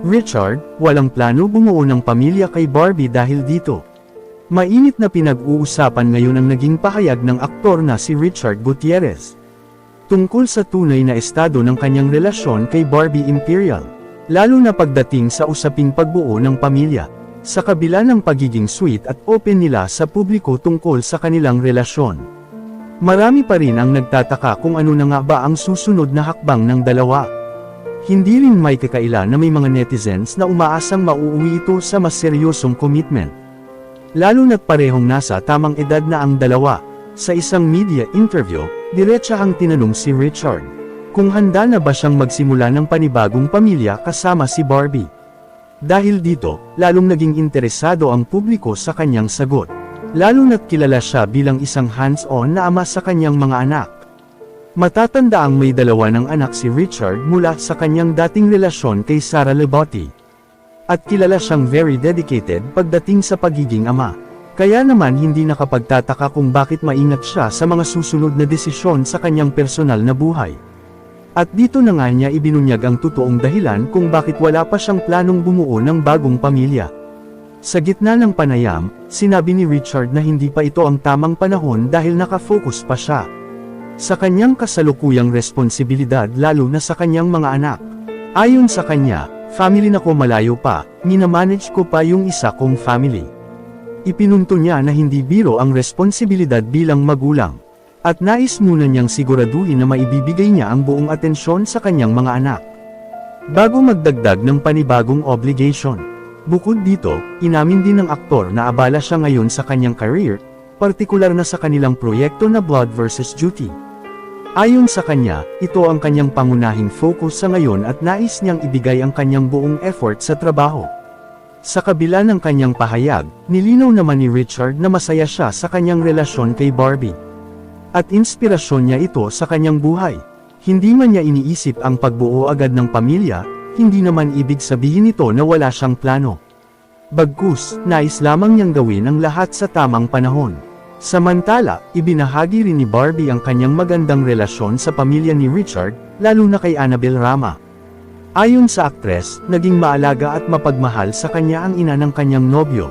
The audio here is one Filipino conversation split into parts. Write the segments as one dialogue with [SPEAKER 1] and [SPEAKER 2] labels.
[SPEAKER 1] Richard, walang plano bumuo ng pamilya kay Barbie dahil dito. Mainit na pinag-uusapan ngayon ang naging pahayag ng aktor na si Richard Gutierrez tungkol sa tunay na estado ng kanyang relasyon kay Barbie Imperial, lalo na pagdating sa usaping pagbuo ng pamilya. Sa kabila ng pagiging sweet at open nila sa publiko tungkol sa kanilang relasyon, marami pa rin ang nagtataka kung ano na nga ba ang susunod na hakbang ng dalawa. Hindi rin may kakaila na may mga netizens na umaasang mauuwi ito sa mas seryosong commitment, lalo na't parehong nasa tamang edad na ang dalawa. Sa isang media interview, diretsahang tinanong si Richard kung handa na ba siyang magsimula ng panibagong pamilya kasama si Barbie. Dahil dito, lalong naging interesado ang publiko sa kanyang sagot, lalo na't kilala siya bilang isang hands-on na ama sa kanyang mga anak. Matatandaang may dalawa ng anak si Richard mula sa kanyang dating relasyon kay Sara Lebotti. At kilala siyang very dedicated pagdating sa pagiging ama. Kaya naman hindi nakapagtataka kung bakit maingat siya sa mga susunod na desisyon sa kanyang personal na buhay. At dito na nga niya ibinunyag ang totoong dahilan kung bakit wala pa siyang planong bumuo ng bagong pamilya. Sa gitna ng panayam, sinabi ni Richard na hindi pa ito ang tamang panahon dahil nakafocus pa siya sa kanyang kasalukuyang responsibilidad, lalo na sa kanyang mga anak. Ayon sa kanya, family na ko malayo pa, minamanage ko pa yung isa kong family. Ipinunto niya na hindi biro ang responsibilidad bilang magulang, at nais muna niyang siguraduhin na maibibigay niya ang buong atensyon sa kanyang mga anak, bago magdagdag ng panibagong obligation. Bukod dito, inamin din ng aktor na abala siya ngayon sa kanyang career, partikular na sa kanilang proyekto na Blood vs. Duty. Ayon sa kanya, ito ang kanyang pangunahing focus sa ngayon at nais niyang ibigay ang kanyang buong effort sa trabaho. Sa kabila ng kanyang pahayag, nilinaw naman ni Richard na masaya siya sa kanyang relasyon kay Barbie. At inspirasyon niya ito sa kanyang buhay. Hindi man niya iniisip ang pagbuo agad ng pamilya, hindi naman ibig sabihin nito na wala siyang plano. Bagkus, nais lamang niyang gawin ang lahat sa tamang panahon. Samantala, ibinahagi rin ni Barbie ang kanyang magandang relasyon sa pamilya ni Richard, lalo na kay Annabel Rama. Ayon sa aktres, naging maalaga at mapagmahal sa kanya ang ina ng kanyang nobyo.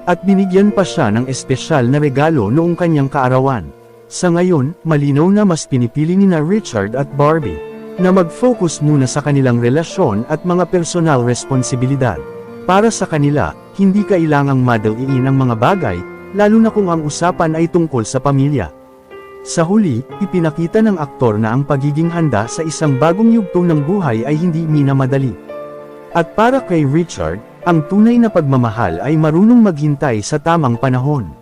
[SPEAKER 1] At binigyan pa siya ng espesyal na regalo noong kanyang kaarawan. Sa ngayon, malinaw na mas pinipili ni na Richard at Barbie na mag-focus muna sa kanilang relasyon at mga personal responsibilidad. Para sa kanila, hindi kailangang madaliin ang mga bagay, lalo na kung ang usapan ay tungkol sa pamilya. Sa huli, ipinakita ng aktor na ang pagiging handa sa isang bagong yugto ng buhay ay hindi minamadali. At para kay Richard, ang tunay na pagmamahal ay marunong maghintay sa tamang panahon.